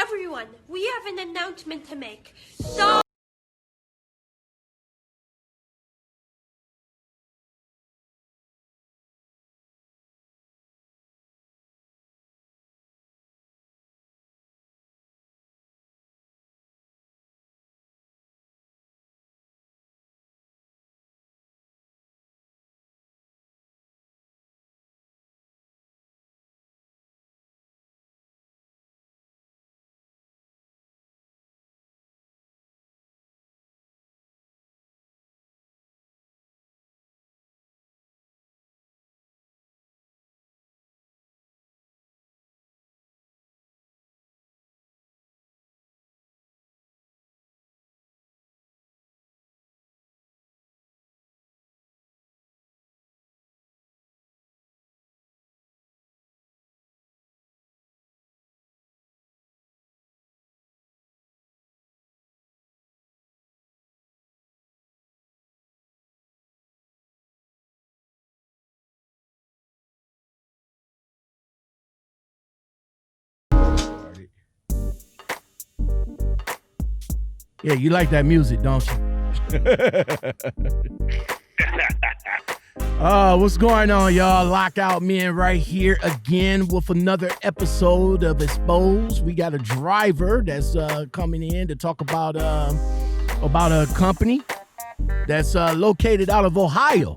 Everyone, we have an announcement to make. So... Yeah, you like that music, don't you? What's going on, y'all? Lockoutmen right here again with another episode of Exposed. We got a driver that's coming in to talk about a company that's located out of Ohio.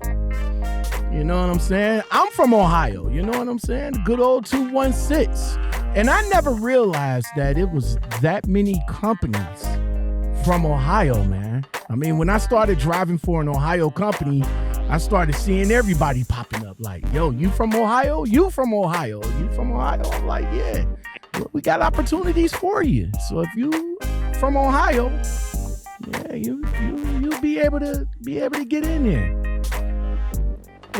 You know what I'm saying? I'm from Ohio. You know what I'm saying? The good old 216. And I never realized that it was that many companies from Ohio, man. I mean, when I started driving for an Ohio company, I started seeing everybody popping up like, yo, you from Ohio? You from Ohio? You from Ohio? I'm like, yeah, we got opportunities for you. So if you from Ohio, yeah, you'll be able to get in there.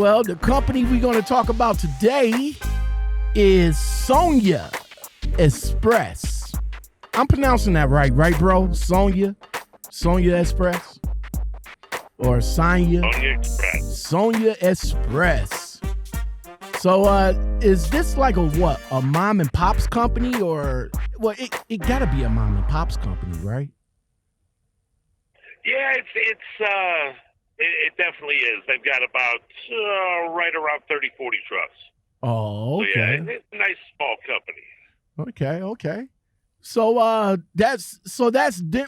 Well, the company we're going to talk about today is Sonya Express. I'm pronouncing that right, bro? Sonya Express? Or Sonya Express. Sonya Express. So, is this like a mom and pop's company, or, well, it gotta be a mom and pop's company, right? Yeah, it definitely is. They've got about right around 30, 40 trucks. Oh, okay. So, yeah, it's a nice small company. Okay. So that's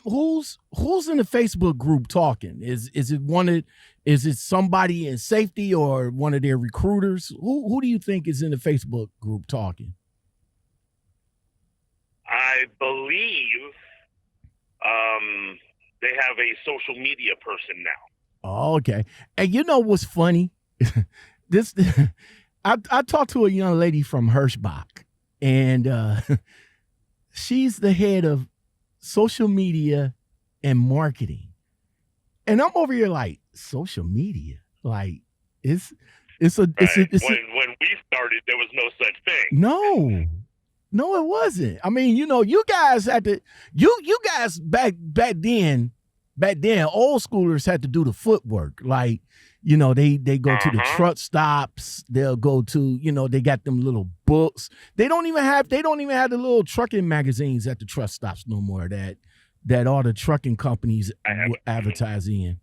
who's in the Facebook group talking? Is it somebody in safety or one of their recruiters? Who do you think is in the Facebook group talking? I believe they have a social media person now. Oh, okay. And you know what's funny? I talked to a young lady from Hirschbach, and she's the head of social media and marketing. And I'm over here like, social media? Like, when we started, there was no such thing. No, it wasn't. I mean, you guys had to, you guys back then, old schoolers had to do the footwork. Like, they go to the truck stops. They'll go to, they got them little books. They don't even have the little trucking magazines at the truck stops no more that all the trucking companies advertise in.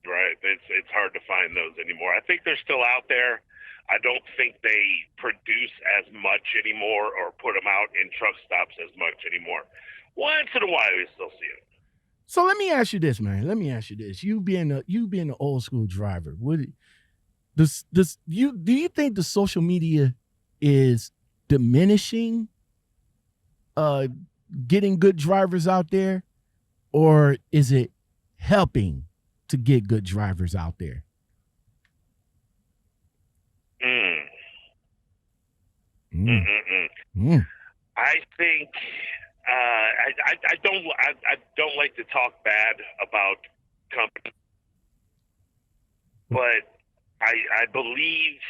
Right. It's hard to find those anymore. I think they're still out there. I don't think they produce as much anymore or put them out in truck stops as much anymore. Once in a while, we still see it. So let me ask you this, man. You being an old school driver, do you think the social media is diminishing getting good drivers out there, or is it helping to get good drivers out there? I think I don't like to talk bad about companies, but I believe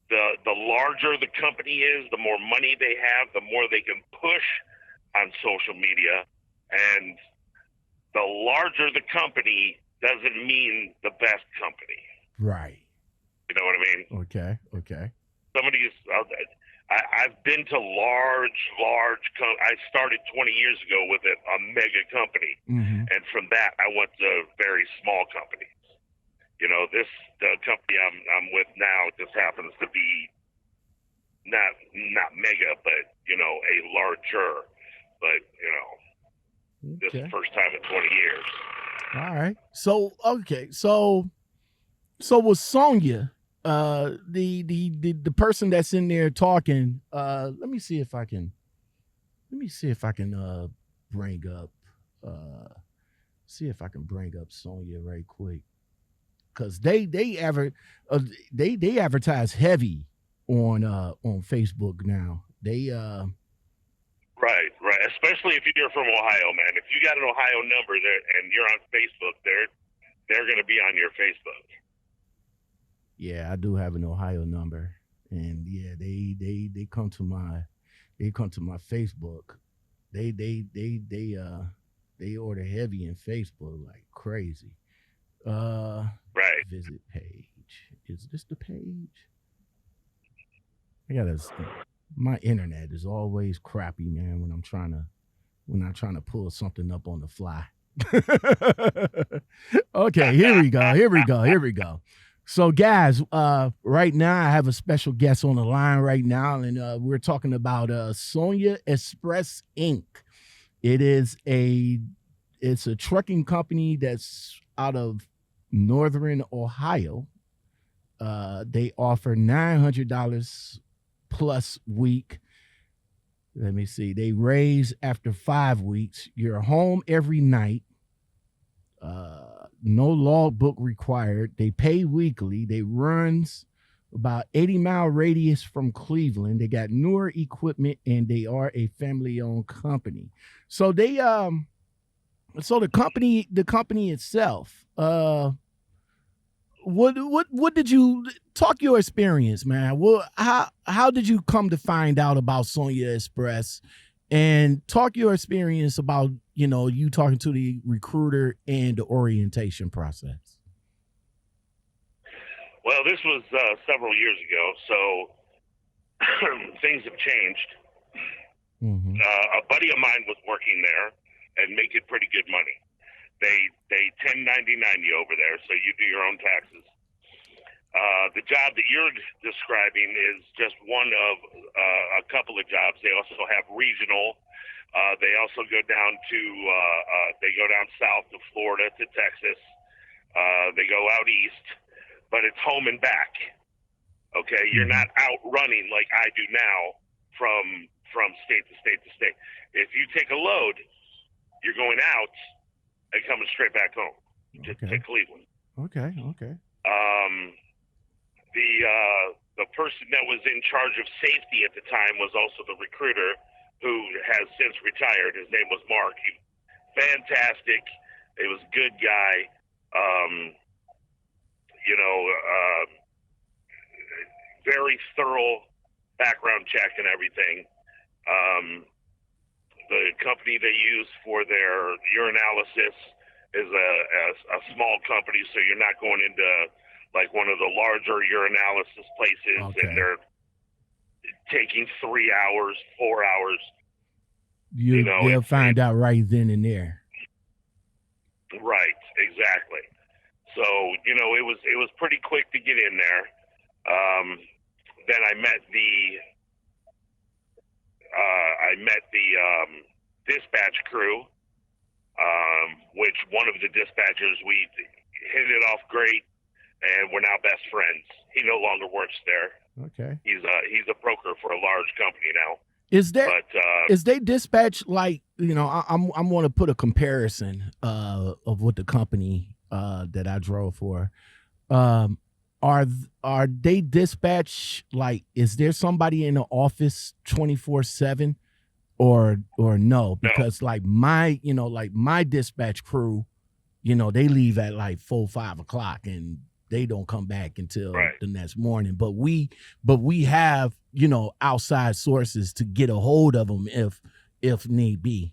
the larger the company is, the more money they have, the more they can push on social media, and the larger the company doesn't mean the best company. Right. You know what I mean? Okay. Some of these, I've been to large. I started 20 years ago with a mega company, and from that I went to very small companies. The company I'm with now just happens to be not mega, but a larger. But this is the first time in 20 years. All right. So okay. So with Sonya, the person that's in there talking, let me see if I can bring up Sonya right quick, because they advertise heavy on Facebook now. They Right. Especially if you're from Ohio, man. If you got an Ohio number there and you're on Facebook, they're going to be on your Facebook. Yeah, I do have an Ohio number, and yeah, they come to my Facebook. They order heavy in Facebook like crazy. Right. Visit page. Is this the page? My internet is always crappy, man, when I'm trying to pull something up on the fly. Okay, here we go. So guys, right now I have a special guest on the line right now, and we're talking about Sonya Express Inc. It's a trucking company that's out of Northern Ohio. They offer $900 plus week. Let me see. They raise after 5 weeks. You're home every night. No logbook required. They pay weekly. They runs about 80-mile radius from Cleveland. They got newer equipment, and they are a family-owned company. So the company itself, what did you talk your experience, man? How did you come to find out about Sonya Express, and talk your experience about you talking to the recruiter and the orientation process? Well, this was several years ago, so things have changed. A buddy of mine was working there and making pretty good money. They 1099 you over there, so you do your own taxes. The job that you're describing is just one of a couple of jobs. They also have regional. They also go down south to Florida, to Texas. They go out east, but it's home and back. Okay, you're not out running like I do now from state to state to state. If you take a load, you're going out and coming straight back home to Cleveland. Okay. The person that was in charge of safety at the time was also the recruiter, who has since retired. His name was Mark. Fantastic. He was a good guy. Very thorough background check and everything. The company they use for their urinalysis is a small company, so you're not going into like one of the larger urinalysis places, and they're taking 3 hours, 4 hours. They'll find out right then and there. Right, exactly. So it was pretty quick to get in there. Then I met the dispatch crew, which one of the dispatchers, we hit it off great, and we're now best friends. He no longer works there. Okay. He's a broker for a large company now. Is they dispatch like I'm want to put a comparison of what the company that I drove for. Are they dispatch like? Is there somebody in the office 24/7, or no? Because like my dispatch crew, they leave at like 4-5 o'clock and they don't come back until the next morning. But we have outside sources to get a hold of them if need be.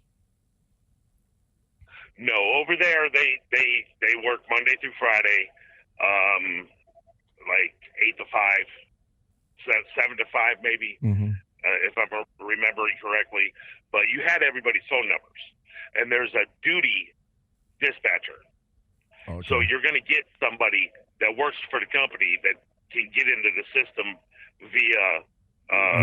No, over there they work Monday through Friday, like 8 to 5, 7 to 5 maybe. if I'm remembering correctly. But you had everybody's phone numbers, and there's a duty dispatcher. Okay. So you're going to get somebody that works for the company that can get into the system via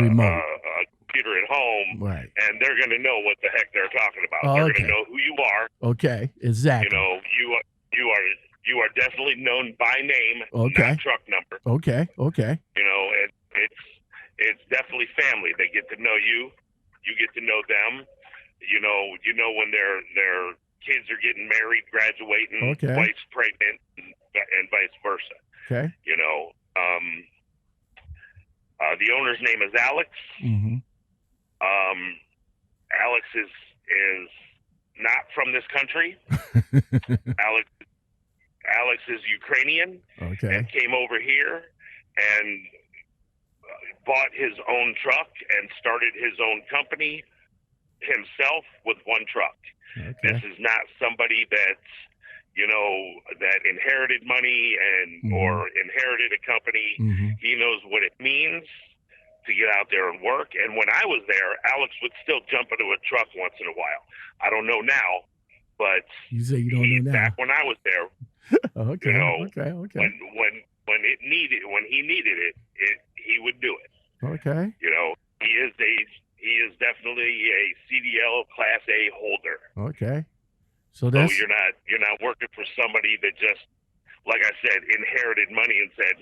remote a computer at home, right? And they're going to know what the heck they're talking about. Oh, they're okay. going to know who you are. Okay, exactly. You know, you are definitely known by name, okay. not truck number. Okay. You know, it's definitely family. They get to know you. You get to know them. You know when their kids are getting married, graduating, okay. wife's pregnant, and vice versa. Okay. You know, the owner's name is Alex. Mm-hmm. Alex is not from this country. Alex is Ukrainian. Okay. And came over here and bought his own truck and started his own company himself with one truck. Okay. This is not somebody that's, that inherited money and or inherited a company. Mm-hmm. He knows what it means to get out there and work. And when I was there, Alex would still jump into a truck once in a while. I don't know now, but you say you don't know now. Back when I was there, okay. Okay. When he needed it, he would do it. Okay. You know, he is definitely a CDL Class A holder. Okay. So that's you're not working for somebody that just, like I said, inherited money and said,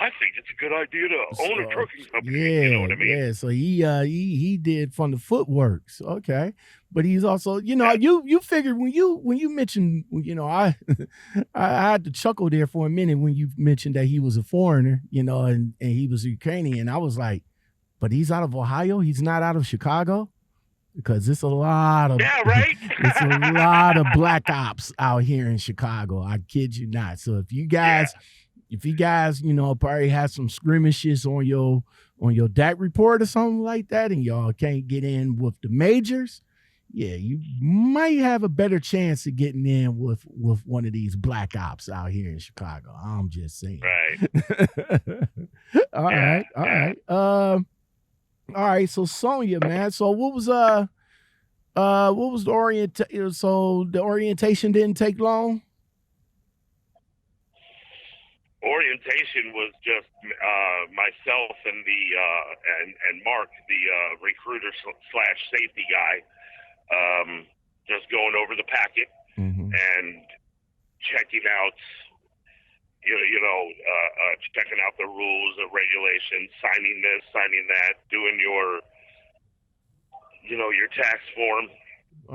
I think it's a good idea to own a trucking company. Yeah, you know what I mean? Yeah. So he did from the footworks. Okay. But he's also, you figured when you mentioned, I had to chuckle there for a minute when you mentioned that he was a foreigner, and he was Ukrainian. I was like, but he's out of Ohio. He's not out of Chicago, because it's a lot of right. It's a lot of black ops out here in Chicago. I kid you not. So if you guys, probably had some skirmishes on your DAC report or something like that, and y'all can't get in with the majors, yeah, you might have a better chance of getting in with one of these black ops out here in Chicago. I'm just saying. Right. All right. All right. So Sonya, man. So what was the orientation? So the orientation didn't take long. Orientation was just myself and and Mark, the recruiter / safety guy, just going over the packet and checking out, checking out the rules, the regulations, signing this, signing that, doing your tax form.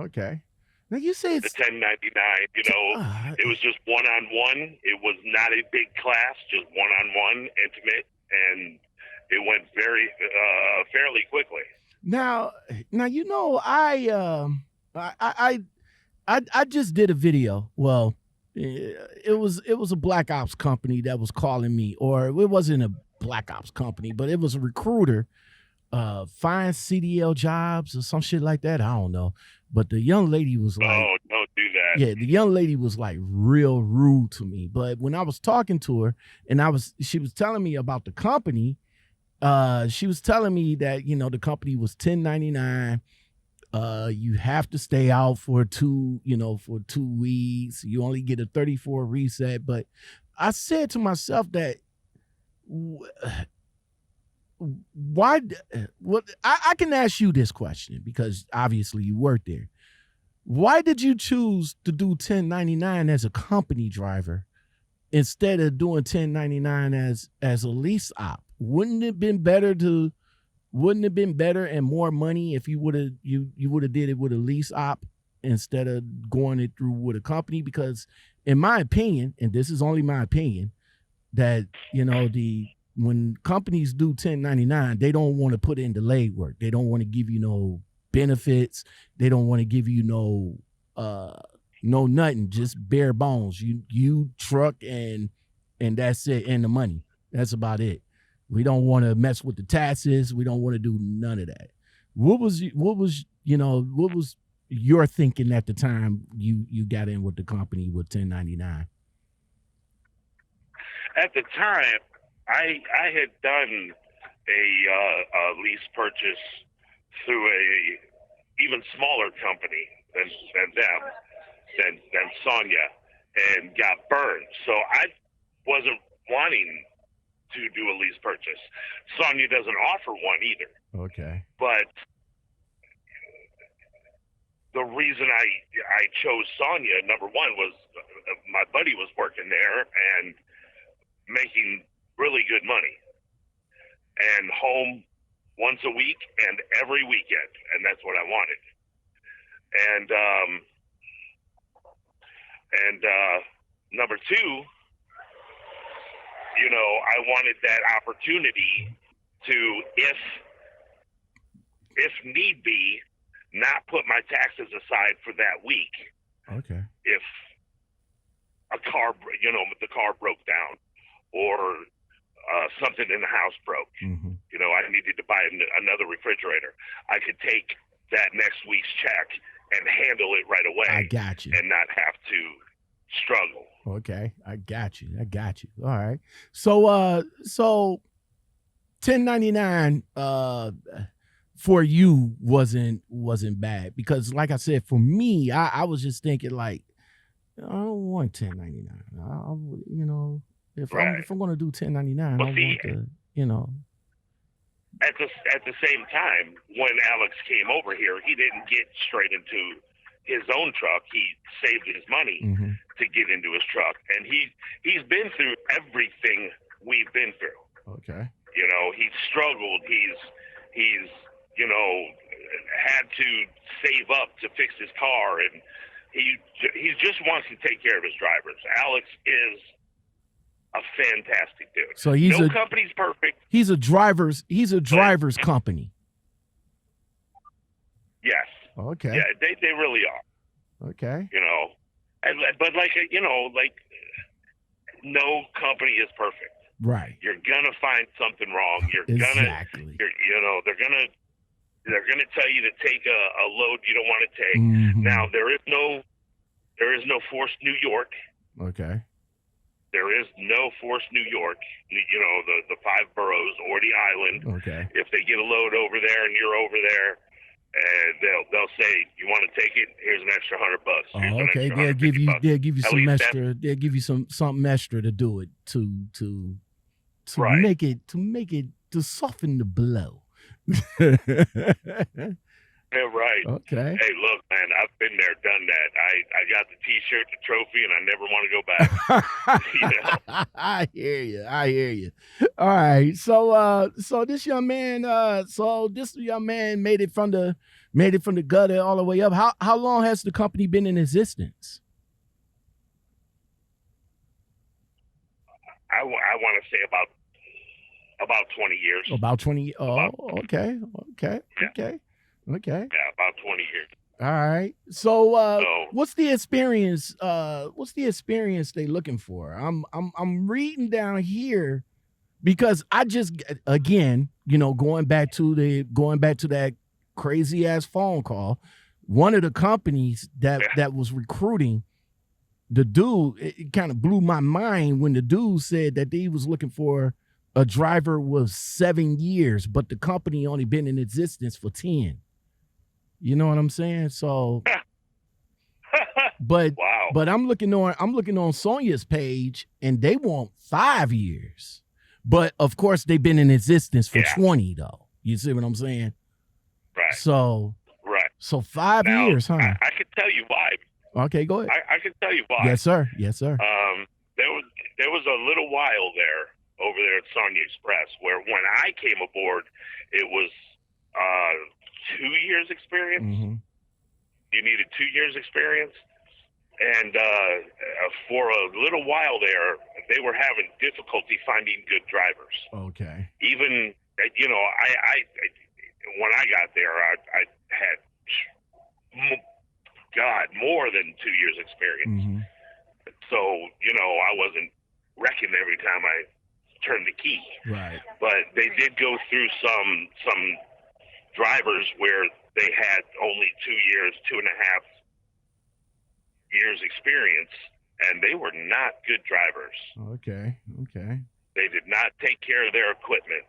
Okay. Now you say it's the 1099. It was just one-on-one. It was not a big class, just one-on-one, intimate, and it went very fairly quickly. Now I just did a video. Well, it was a black ops company that was calling me, or it wasn't a black ops company, but it was a recruiter, find CDL jobs or some shit like that. I don't know. But the young lady was like, "Oh, don't do that." Yeah, the young lady was like real rude to me. But when I was talking to her, and she was telling me about the company, she was telling me that the company was 1099. You have to stay out for 2 weeks. You only get a 34 reset. But I said to myself that why? What I can ask you this question, because obviously you work there. Why did you choose to do 1099 as a company driver instead of doing 1099 as a lease op? Wouldn't it have been better and more money if you would have did it with a lease op instead of going it through with a company? Because in my opinion, and this is only my opinion, that when companies do 1099, they don't want to put in delayed work. They don't want to give you no benefits. They don't want to give you no nothing, just bare bones. You truck and that's it, and the money. That's about it. We don't want to mess with the taxes. We don't want to do none of that. What was your thinking at the time you got in with the company with 1099? At the time, I had done a lease purchase through a even smaller company than Sonya, and got burned. So I wasn't wanting to do a lease purchase. Sonya doesn't offer one either. Okay. But the reason I chose Sonya, number one, was my buddy was working there and making really good money, and home once a week and every weekend, and that's what I wanted. And number two, you know, I wanted that opportunity to, if need be, not put my taxes aside for that week. Okay. If a car, you know, the car broke down, or something in the house broke. Mm-hmm. You know, I needed to buy another refrigerator. I could take that next week's check and handle it right away. I got you. And not have to struggle. Okay, I got you. All right. So 1099 for you wasn't bad, because like I said, for me, I was just thinking like, I don't want 1099. You know, if I'm going to do 1099, well, I want to, you know. At the same time, when Alex came over here, he didn't get straight into his own truck. He saved his money to get into his truck, and he's been through everything we've been through. Okay. You know, he's struggled. He's you know, had to save up to fix his car, and he just wants to take care of his drivers. Alex is a fantastic dude. So no company's perfect. He's a driver's company. Yes. Okay. Yeah, they really are. Okay. You know, but like, you know, like, no company is perfect. Right. You're gonna find something wrong. Exactly. You know, they're gonna tell you to take a load you don't want to take. Mm-hmm. Now there is no forced New York. Okay. There is no forced New York. You know, the 5 boroughs or the island. Okay. If they get a load over there and you're over there, and they'll say, you want to take it? Here's an extra $100. Oh, okay. They'll give you some extra. They'll give you something extra to do it to right. make it to soften the blow. Yeah, right. Okay. Hey, look, man, I've been there, done that. I got the T-shirt, the trophy, and I never want to go back. You know? I hear you. All right. So this young man, made it from the gutter all the way up. How long has the company been in existence? I want to say about 20 years. About 20. Oh, okay. Yeah. Okay. Yeah, about 20 years. All right. So what's the experience? What's the experience they looking for? I'm reading down here because I just, again, you know, going back to that crazy ass phone call. One of the companies that was recruiting the dude, it kind of blew my mind when the dude said that he was looking for a driver was 7 years, but the company only been in existence for 10. You know what I'm saying? So, but wow. But I'm looking on Sonya's page, and they want 5 years. But of course, they've been in existence for 20 though. You see what I'm saying? Right. So 5 now, years, huh? I can tell you why. Okay, go ahead. I can tell you why. Yes, sir. There was a little while there over there at Sonya Express where when I came aboard, it was 2 years experience. Mm-hmm. You needed 2 years experience. And for a little while there, they were having difficulty finding good drivers. Okay. Even, you know, I when I got there, I had, more than 2 years experience. Mm-hmm. So, you know, I wasn't wrecking every time I turned the key. Right. But they did go through some drivers where they had only 2 years, 2.5 years experience, and they were not good drivers. Okay. They did not take care of their equipment.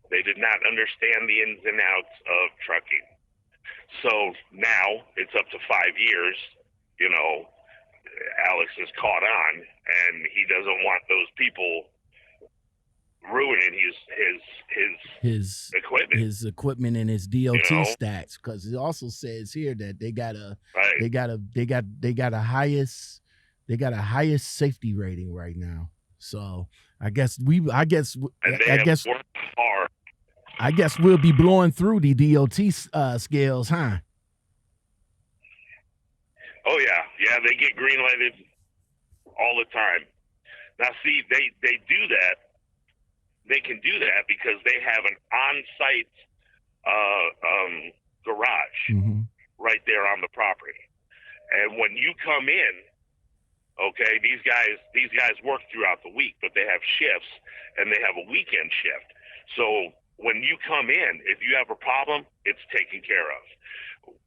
They did not understand the ins and outs of trucking. So now it's up to 5 years. You know, Alex is caught on, and he doesn't want those people ruining his equipment and his DOT stats, because it also says here that they got a highest safety rating right now. So I guess worked hard. I guess we'll be blowing through the DOT scales, huh? Oh yeah, they get green lighted all the time. Now see, they do that. They can do that because they have an on-site garage right there on the property. And when you come in, okay, these guys work throughout the week, but they have shifts and they have a weekend shift. So when you come in, if you have a problem, it's taken care of.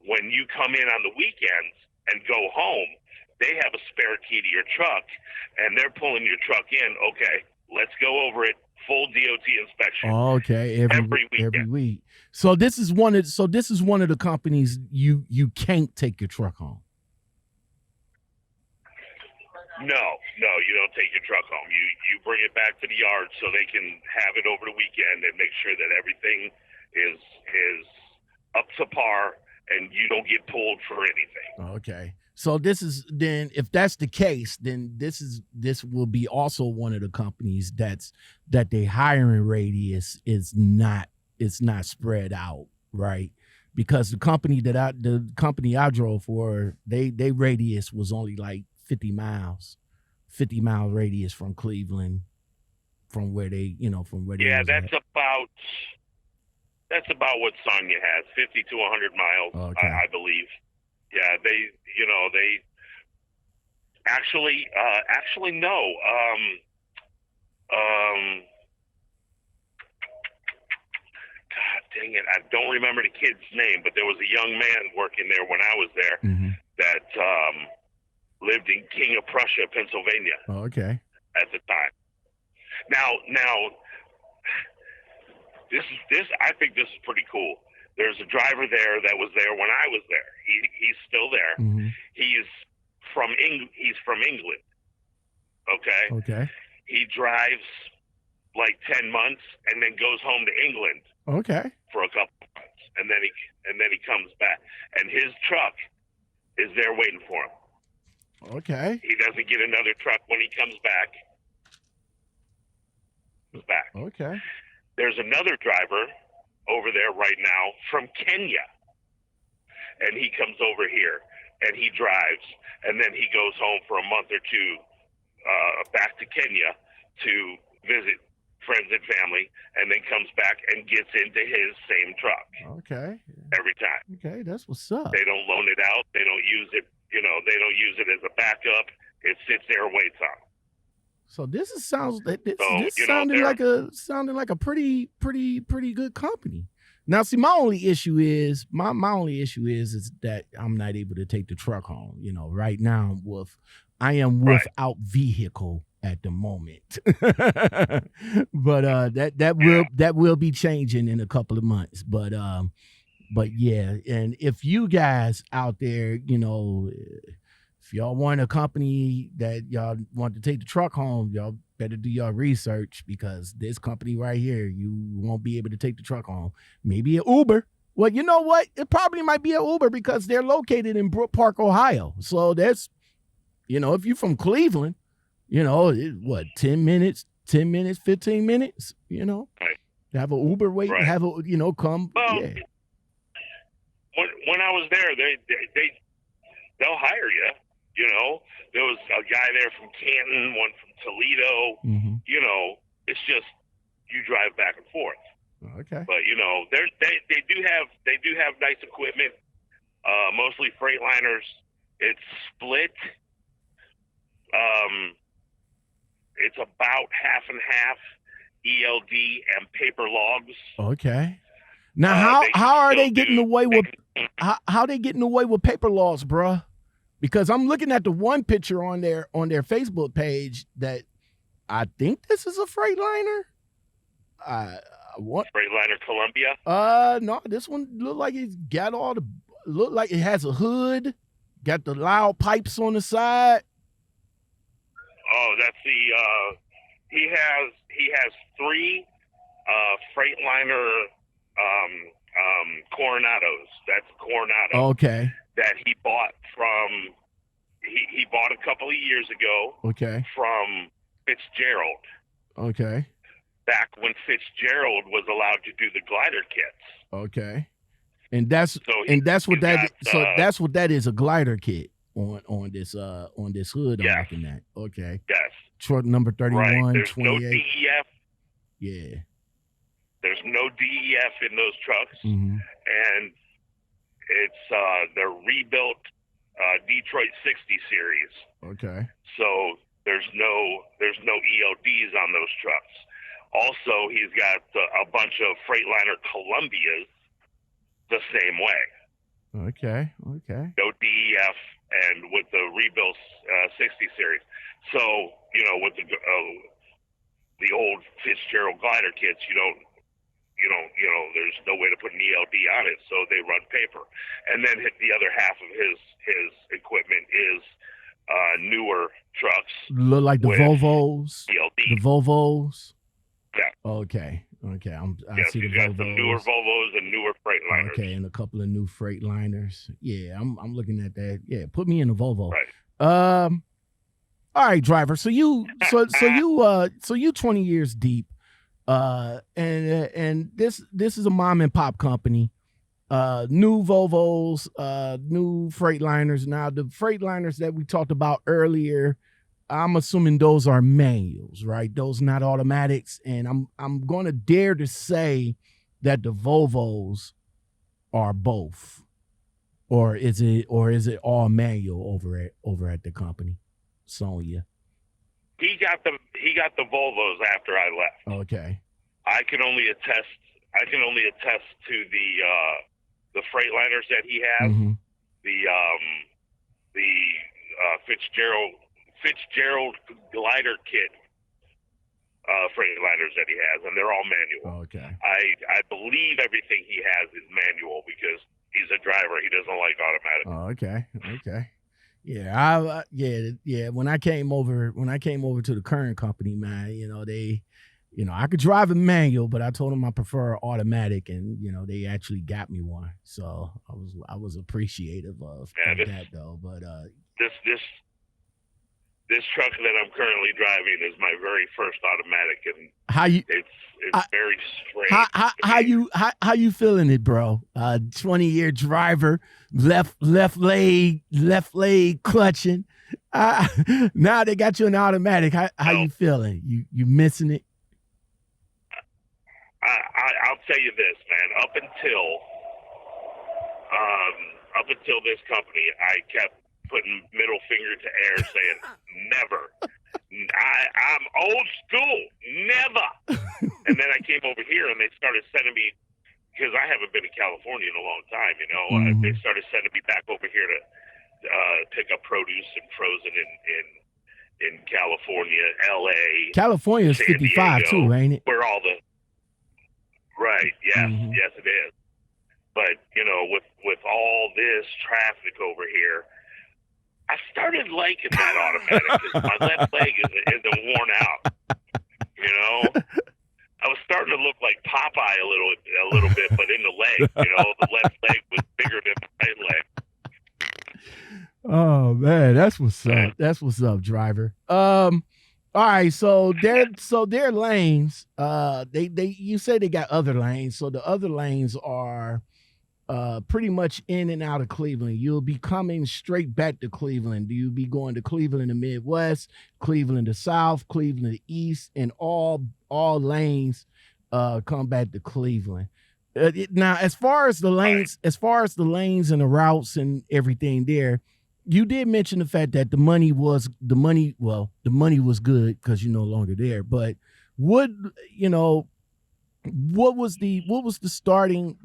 When you come in on the weekends and go home, they have a spare key to your truck and they're pulling your truck in. Okay, let's go over it. Full DOT inspection. Okay, every week. So this is one of the companies you can't take your truck home. No, you don't take your truck home. You bring it back to the yard so they can have it over the weekend and make sure that everything is up to par and you don't get pulled for anything. Okay. So this is then, if that's the case, then this will be also one of the companies that their hiring radius is not spread out, right? Because the company I drove for, they radius was only like 50 mile radius from Cleveland, from where they. Yeah, that's about what Sonya has, 50 to 100 miles, okay. I believe. Yeah, they actually no. God dang it, I don't remember the kid's name, but there was a young man working there when I was there that lived in King of Prussia, Pennsylvania. Oh, okay. At the time. Now, this I think this is pretty cool. There's a driver there that was there when I was there. He's still there. Mm-hmm. He's from England. Okay. Okay. He drives like 10 months and then goes home to England. Okay. For a couple of months, and then he comes back, and his truck is there waiting for him. Okay. He doesn't get another truck when he comes back. Okay. There's another driver over there right now from Kenya, and he comes over here and he drives, and then he goes home for a month or two back to Kenya to visit friends and family, and then comes back and gets into his same truck. Okay. Every time. Okay, that's what's up. They don't loan it out. They don't use it. They don't use it as a backup. It sits there and waits on. So this sounding like a pretty good company. Now, see, my only issue is that I'm not able to take the truck home. Right now I am without vehicle at the moment. But that will be changing in a couple of months. But yeah, and if you guys out there, if y'all want a company that y'all want to take the truck home, y'all better do your research, because this company right here, you won't be able to take the truck home. Maybe an Uber. Well, you know what? It probably might be an Uber because they're located in Brook Park, Ohio. So that's, if you're from Cleveland, 10 minutes, 15 minutes, Right. Have an Uber wait, right. Have a, come. Well, yeah. When I was there, they'll hire you. There was a guy there from Canton, one from Toledo. Mm-hmm. It's just you drive back and forth. Okay. But they do have nice equipment. Mostly Freightliners. It's split. It's about half and half ELD and paper logs. Okay. Now, how are they getting away with how they getting away with paper logs, bruh? Because I'm looking at the one picture on their Facebook page that I think this is a Freightliner. What? Freightliner Columbia? No, this one look like it's got look like it has a hood, got the loud pipes on the side. Oh, that's he has 3 Freightliner Coronados. That's Coronado. Okay. That he bought from he bought a couple of years ago. Okay. From Fitzgerald. Okay. Back when Fitzgerald was allowed to do the glider kits. Okay. And that's what that is, a glider kit on this hood yes. I'm looking at. Okay. Yes. Truck number 31, right. There's 28. no DEF. Yeah. There's no DEF in those trucks. Mm-hmm. And it's the rebuilt Detroit 60 series. Okay. So there's no ELDs on those trucks. Also, he's got a bunch of Freightliner Columbias the same way. Okay. No DEF, and with the rebuilt 60 series. So, with the old Fitzgerald glider kits, there's no way to put an ELD on it, so they run paper. And then the other half of his equipment is newer trucks. Look like the Volvos. ELD. The Volvos. Yeah. Okay. I see the Volvos. Got some newer Volvos. Volvos and newer Freightliners. Okay, and a couple of new Freightliners. Yeah, I'm looking at that. Yeah, put me in the Volvo. Right. All right, driver. So you 20 years deep. And this is a mom and pop company. New Volvos, new Freightliners. Now the Freightliners that we talked about earlier, I'm assuming those are manuals, right? Those not automatics. And I'm going to dare to say that the Volvos are both, or is it all manual over at the company, Sonya? He got the Volvos after I left. Okay. I can only attest to the Freightliners that he has, mm-hmm. the Fitzgerald glider kit Freightliners that he has, and they're all manual. Okay. I believe everything he has is manual because he's a driver. He doesn't like automatic. Oh, okay. Yeah, When I came over to the current company, man, they, I could drive a manual, but I told them I prefer automatic, and they actually got me one. So I was appreciative of that though. But this truck that I'm currently driving is my very first automatic, and it's very strange. How you feeling it, bro? 20-year driver, left leg clutching. Now they got you an automatic. How you feeling? You missing it? I'll tell you this, man. Up until this company, I kept putting middle finger to air, saying never. I'm old school, never. And then I came over here, and they started sending me, because I haven't been to California in a long time. Mm-hmm. They started sending me back over here to pick up produce and frozen in California, LA. California is 55 too, ain't it? Where all the right, yes, mm-hmm. yes it is. But with all this traffic over here, I started liking that automatic because my left leg isn't worn out. I was starting to look like Popeye a little bit, but in the leg. The left leg was bigger than the right leg. Oh man, that's what's up. That's what's up, driver. All right, so their lanes. You say they got other lanes. So the other lanes are pretty much in and out of Cleveland. You'll be coming straight back to Cleveland. You'll be going to Cleveland, the Midwest, Cleveland, the South, Cleveland, the East, and all lanes come back to Cleveland. Now, as far as the lanes and the routes and everything there, you did mention the fact that the money was good because you're no longer there. But what was the starting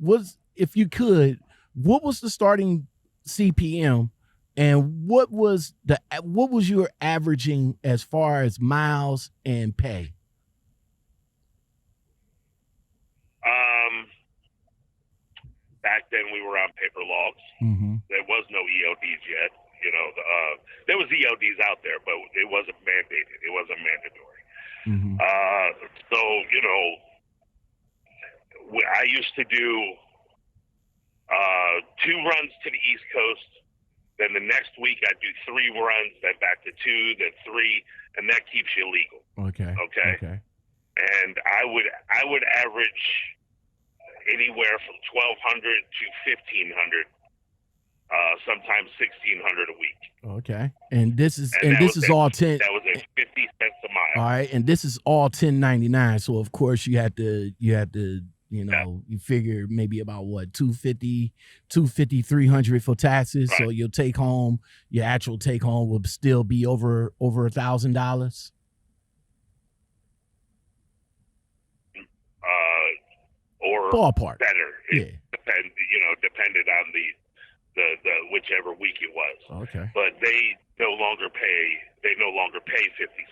CPM, and what was your averaging as far as miles and pay? then we were on paper logs. Mm-hmm. There was no ELDs yet. There was ELDs out there, but it wasn't mandated. It wasn't mandatory. Mm-hmm. So, I used to do 2 runs to the East Coast. Then the next week I'd do 3 runs, then back to 2, then 3, and that keeps you legal. Okay. And I would average anywhere from 1,200 to 1,500, sometimes 1,600 a week. Okay. And this is all 10. That was at 50 cents a mile. All right, and this is all 1099. So of course you had to you figure maybe about what 250, 300 for taxes. Right. So your actual take home would still be over $1,000. Or ballpark. Better. Yeah. Depended on the whichever week it was. Okay. But they no longer pay 50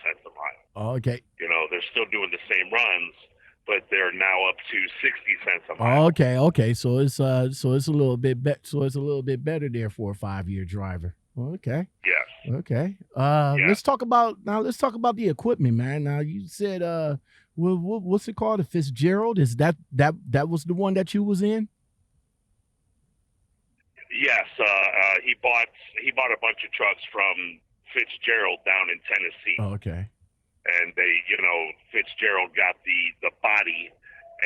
cents a mile. Okay. They're still doing the same runs, but they're now up to 60 cents a mile. Okay. So it's a little bit better there for a 5-year driver. Okay. Yes. Okay. Let's talk about the equipment, man. Now you said what's it called? The Fitzgerald? Is that was the one that you was in? Yes, he bought a bunch of trucks from Fitzgerald down in Tennessee. Oh, okay. And they, Fitzgerald got the body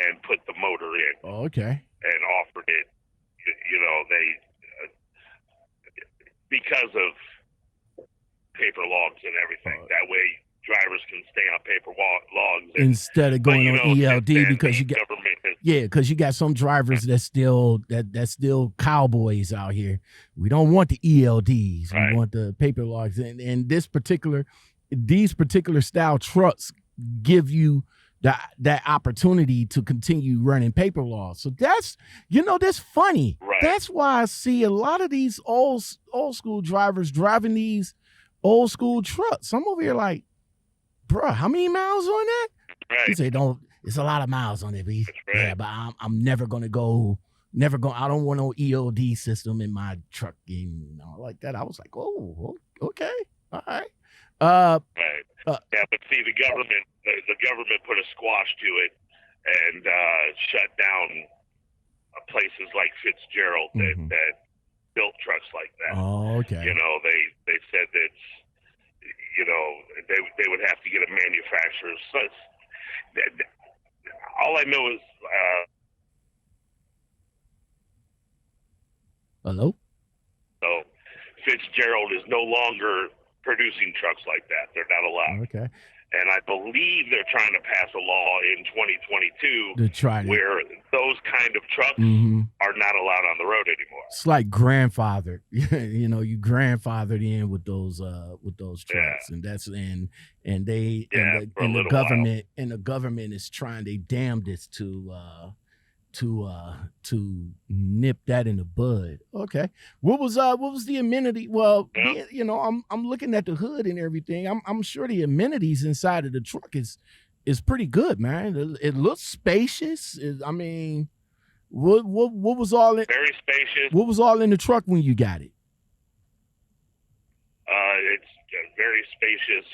and put the motor in. Oh, okay. And offered it. They because of paper logs and everything. That way, drivers can stay on paper logs instead of going on ELD because you got because you got some drivers that's still cowboys out here. We don't want the ELDs. Right. We want the paper logs. And these particular style trucks give you that opportunity to continue running paper logs. So that's funny. Right. That's why I see a lot of these old school drivers driving these old school trucks. I'm over here like, bro, how many miles on that? Right. He said, it's a lot of miles on it, B. Right. Yeah, but I'm never going I don't want no ELD system in my truck and like that. I was like, oh, okay. All right. Right. But see, the government put a squash to it and shut down places like Fitzgerald that built trucks like that. Oh, okay. They said that they would have to get a manufacturer. So all I know is hello? So Fitzgerald is no longer producing trucks like that. They're not allowed. Okay. And I believe they're trying to pass a law in 2022 where those kind of trucks are not allowed on the road anymore. It's like grandfather. You grandfathered in with those trucks, and that's the government is trying their damnedest to nip that in the bud. Okay. What was the amenity? Well, I'm looking at the hood and everything. I'm sure the amenities inside of the truck is pretty good, man. It looks spacious. What was all in? Very spacious. What was all in the truck when you got it? It's very spacious.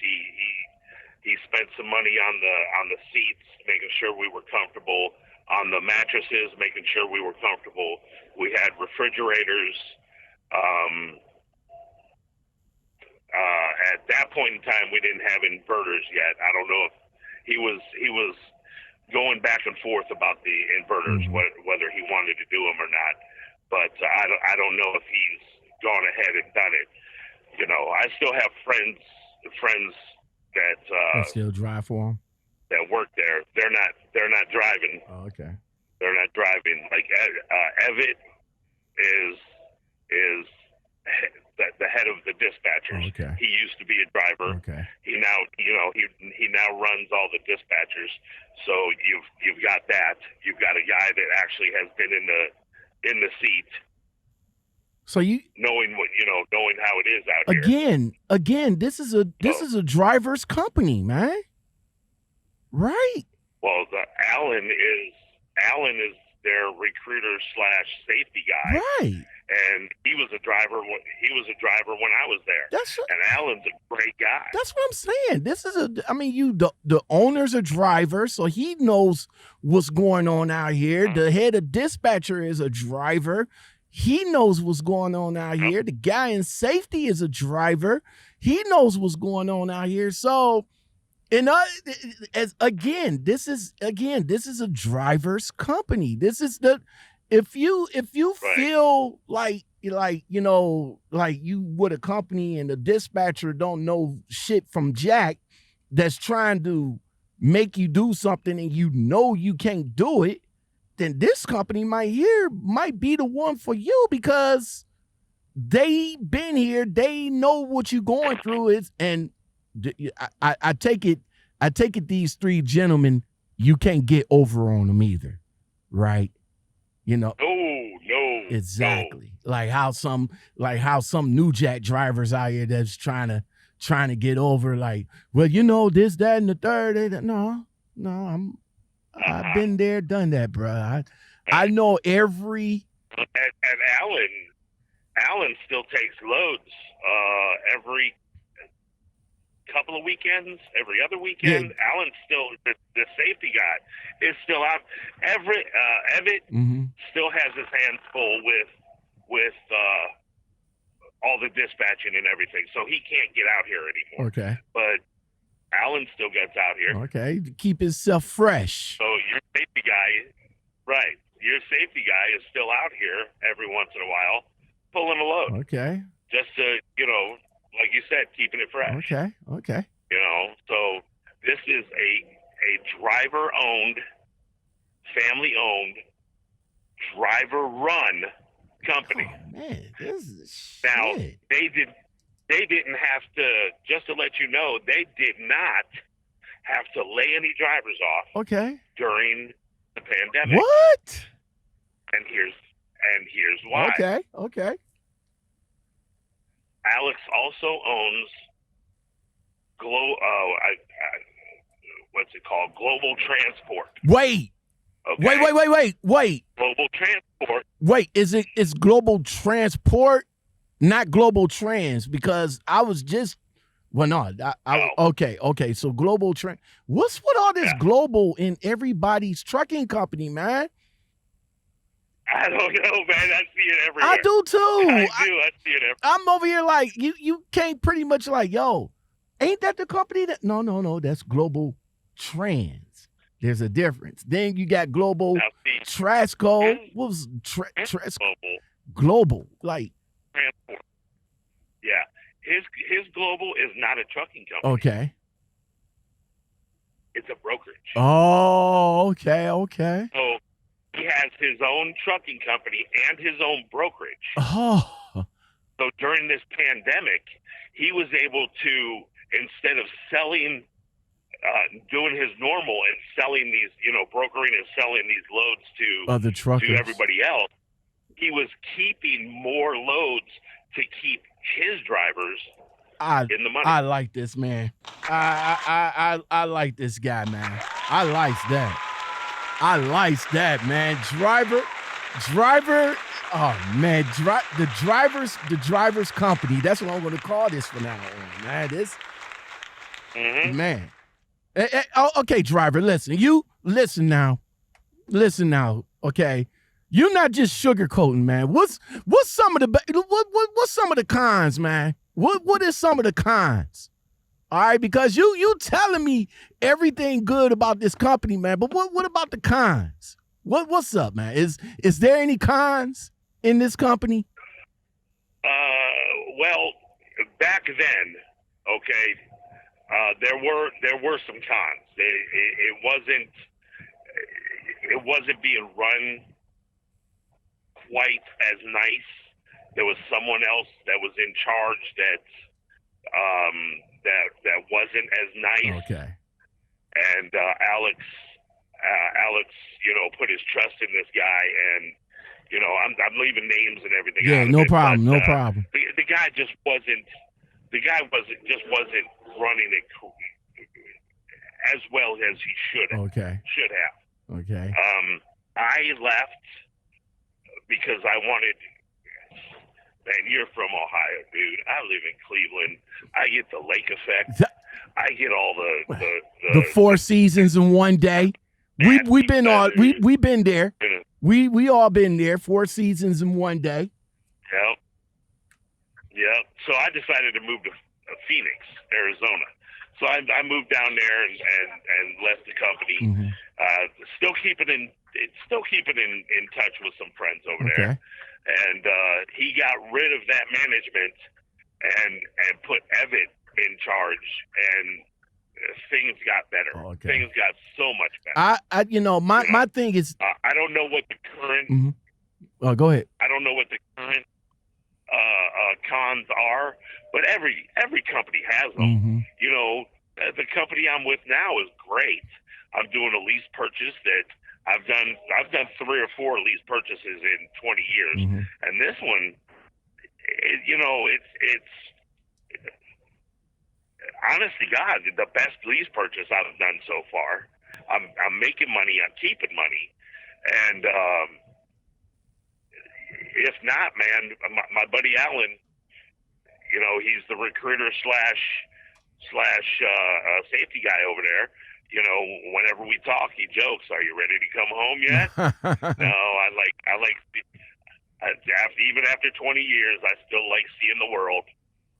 He spent some money on the seats, making sure we were comfortable. On the mattresses, making sure we were comfortable. We had refrigerators. At that point in time, we didn't have inverters yet. I don't know if he was going back and forth about the inverters, whether he wanted to do them or not. But I don't know if he's gone ahead and done it. I still have friends that still drive for him. That work there. They're not driving. Oh, okay. They're not driving. Like Evitt is the head of the dispatchers. Oh, okay. He used to be a driver. Okay. He now he now runs all the dispatchers. So you've got that. You've got a guy that actually has been in the seat. So knowing how it is out here. Again, this is a driver's company, man. Right. Well, Alan is their recruiter / safety guy. Right. And he was a driver. He was a driver when I was there. And Alan's a great guy. That's what I'm saying. This is the owner's a driver, so he knows what's going on out here. The head of dispatcher is a driver. He knows what's going on out here. The guy in safety is a driver. He knows what's going on out here. So, this is a driver's company. This is if you feel like you with a company and the dispatcher don't know shit from Jack, that's trying to make you do something and you can't do it, then this company might be the one for you, because they been here, they know what you're going through is, and I take it these three gentlemen, you can't get over on them either, right? No, exactly. No. Like how some New Jack drivers out here that's trying to get over, like, well, this, that, and the third. No, I've been there, done that, bro. I know every. And Alan still takes loads every couple of weekends, every other weekend. Yeah. Alan's still the safety guy is still out. Evitt still has his hands full with all the dispatching and everything, so he can't get out here anymore. Okay, but Alan still gets out here. Okay, to keep himself fresh. So your safety guy, right? Your safety guy is still out here every once in a while, pulling a load. Okay, just to like you said, keeping it fresh. Okay. So this is a driver-owned, family-owned, driver-run company. Oh, man, this is shit. Now, they didn't have to, just to let you know, they did not have to lay any drivers off. Okay. During the pandemic. What? And here's why. Okay. Alex also owns Global Transport. Wait. Okay. Wait. Global Transport. Wait, it's Global Transport, not Global Trans, because I was just no. Okay. So Global Trans. What's with all this global in everybody's trucking company, man? I don't know, man. I see it everywhere. I do too. I see it everywhere. I'm over here like you can't pretty much like, yo, ain't that the company that? No, that's Global Trans. There's a difference. Then you got Global Trasco. What was Trasco? Global, like Transport. Yeah, his Global is not a trucking company. Okay. It's a brokerage. Oh, okay. So he has his own trucking company and his own brokerage. Oh. So during this pandemic, he was able to, instead of selling, doing his normal and selling these, brokering and selling these loads to other truckers, to everybody else, he was keeping more loads to keep his drivers in the money. I like this, man. I like this guy, man. I like that, man. Driver. Oh man, the driver's company. That's what I'm going to call this from now on, man. This, man. Okay, driver. Listen, listen now. Okay, you're not just sugarcoating, man. What's some of what's some of the cons, man? What is some of the cons? All right, because you telling me everything good about this company, man. But what about the cons? What's up, man? Is there any cons in this company? Well, back then, okay, there were some cons. It wasn't being run quite as nice. There was someone else that was in charge that wasn't as nice. Okay. And Alex, put his trust in this guy, and I'm leaving names and everything. Yeah, no problem. The guy wasn't running it as well as he should have. Okay. Should have. Okay. I left because I wanted. Man, you're from Ohio, dude. I live in Cleveland. I get the lake effect. I get all the 4 seasons in one day. We've been on. We've been there. We all been there. 4 seasons in one day. Yep. So I decided to move to Phoenix, Arizona. So I moved down there and left the company. Mm-hmm. Still keeping in touch with some friends over there. And he got rid of that management and put Evan in charge, and things got better. Things got so much better. My thing is, I don't know what the current. Mm-hmm. Oh, go ahead. I don't know what the current cons are, but every company has them. Mm-hmm. You know, the company I'm with now is great. I'm doing a lease purchase that I've done 3 or 4 lease purchases in 20 years, mm-hmm. and this one, it's honest to God, the best lease purchase I've done so far. I'm making money. I'm keeping money, and if not, man, my buddy Alan, he's the recruiter slash safety guy over there. Whenever we talk, he jokes, "Are you ready to come home yet?" No, I like even after 20 years, I still like seeing the world.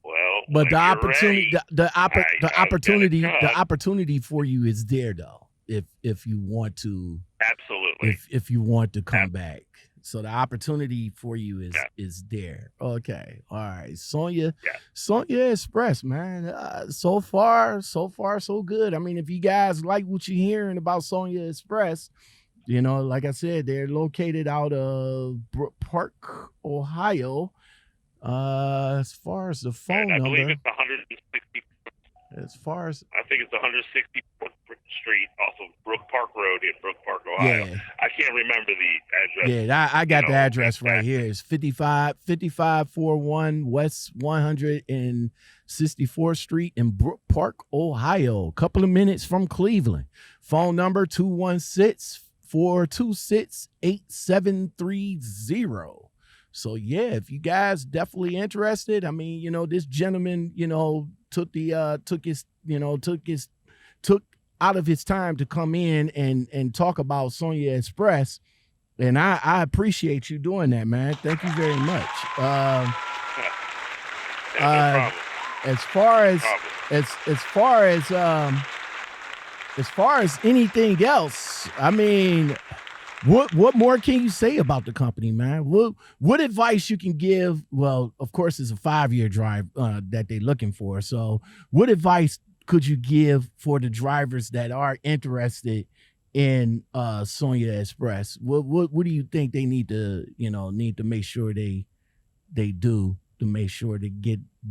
Well, but the opportunity, the opportunity for you is there though. If you want to, absolutely, if you want to come back. So the opportunity for you is there. Okay. All right. Sonya Express, man. So far, so good. I mean, if you guys like what you're hearing about Sonya Express, like I said, they're located out of Brook Park, Ohio. As far as the phone number, I believe it's 160. I think it's 164th Street off of Brook Park Road in Brook Park, Ohio. Yeah. I can't remember the address. Yeah, I got the address right here. It's 5541 West 164th Street in Brook Park, Ohio. A couple of minutes from Cleveland. Phone number 216-426-8730. So yeah, if you guys definitely interested, I mean, this gentleman, took out of his time to come in and talk about Sonya Express, and I appreciate you doing that, man. Thank you very much. No as far as anything else, I mean, what more can you say about the company, man? What advice you can give? Well, of course, it's a 5-year drive that they're looking for. So what advice could you give for the drivers that are interested in Sonya Express? What do you think they need to make sure they do to make sure to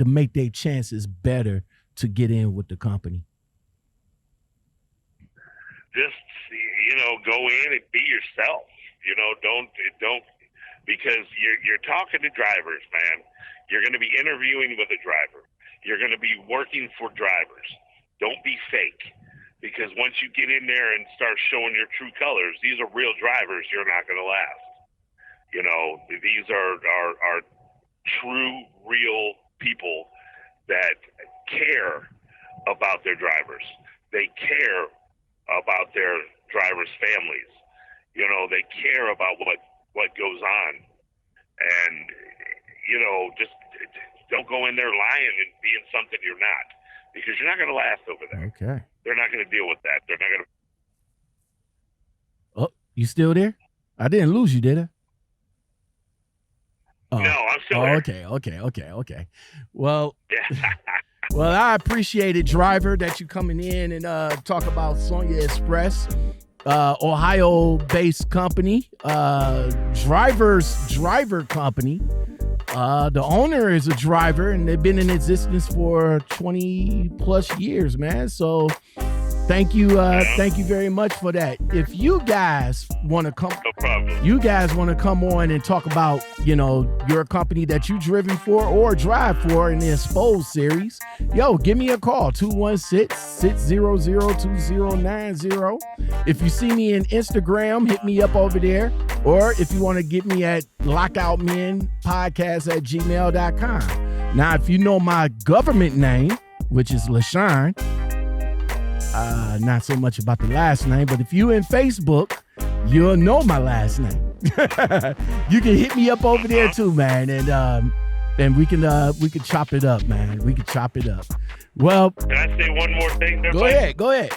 make their chances better to get in with the company? Just go in and be yourself. Don't because you're talking to drivers, man. You're going to be interviewing with a driver. You're going to be working for drivers. Don't be fake, because once you get in there and start showing your true colors, these are real drivers. You're not going to last. These are true, real people that care about their drivers. They care about their drivers' families. They care about what goes on. And, just don't go in there lying and being something you're not, because you're not going to last over there. Okay. They're not going to deal with that. They're not going to. Oh, you still there? I didn't lose you, did I? Oh. No, I'm still there. Okay. Well, well, I appreciate it, driver, that you coming in and talk about Sonya Express, Ohio-based company, driver company. The owner is a driver, and they've been in existence for 20 plus years, man. So Thank you very much for that. If you guys want to come, No problem. you guys want to come on and talk about, your company that you driven for or drive for in the Exposed series, give me a call, 216-600-2090. If you see me in Instagram, hit me up over there. Or if you want to get me at lockoutmenpodcast@gmail.com. Now, if you know my government name, which is LaShawn, not so much about the last name, but if you in Facebook, you'll know my last name. You can hit me up over there too, man, and we can chop it up, man. We can chop it up. Well, Can I say one more thing there, go Mike? ahead.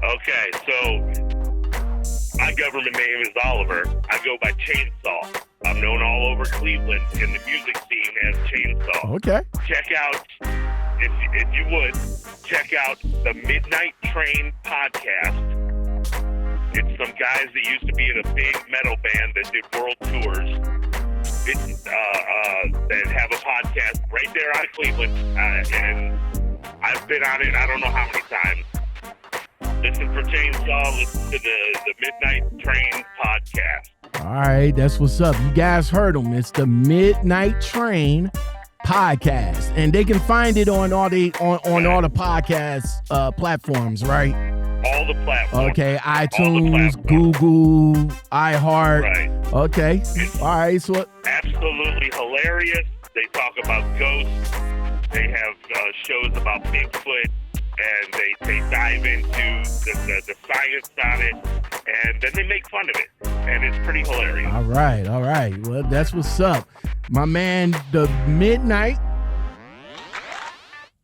Okay, so my government name is Oliver. I go by Chainsaw. I'm known all over Cleveland in the music scene as Chainsaw. Okay. Check out, if you would, check out the Midnight Train podcast. It's some guys that used to be in a big metal band that did world tours. That have a podcast right there out of Cleveland, and I've been on it I don't know how many times. Listen for Chainsaw, listen to the Midnight Train podcast. All right, that's what's up. You guys heard them. It's the Midnight Train podcast, and they can find it on all the podcast platforms, right? All the platforms. Okay, iTunes, platforms. Google, iHeart. Right. Okay. All right, so Absolutely hilarious. They talk about ghosts. They have shows about Bigfoot, and they dive into the science on it, and then they make fun of it, and it's pretty hilarious. All right. Well, that's what's up. My man, the Midnight.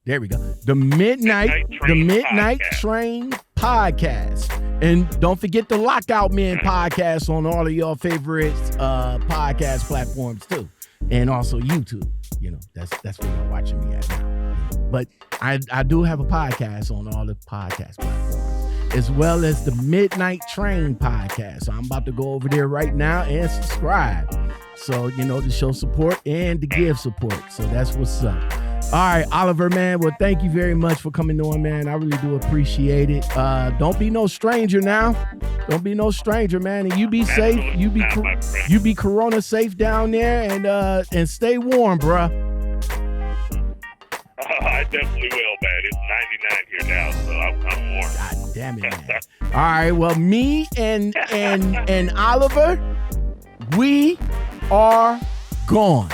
There we go. The Midnight Train podcast. And don't forget the Lockoutmen Podcast on all of your favorite podcast platforms too. And also YouTube. That's where you're watching me at now. But I do have a podcast on all the podcast platforms, as well as the Midnight Train podcast. So I'm about to go over there right now and subscribe. So, to show support and to give support. So that's what's up. All right, Oliver, man. Well, thank you very much for coming on, man. I really do appreciate it. Don't be no stranger now. Don't be no stranger, man. And you be safe. You be corona safe down there, and stay warm, bruh. I definitely will, man. It's 99 here now, so I'm warm. God damn it, man. All right, well, me and Oliver, we are gone.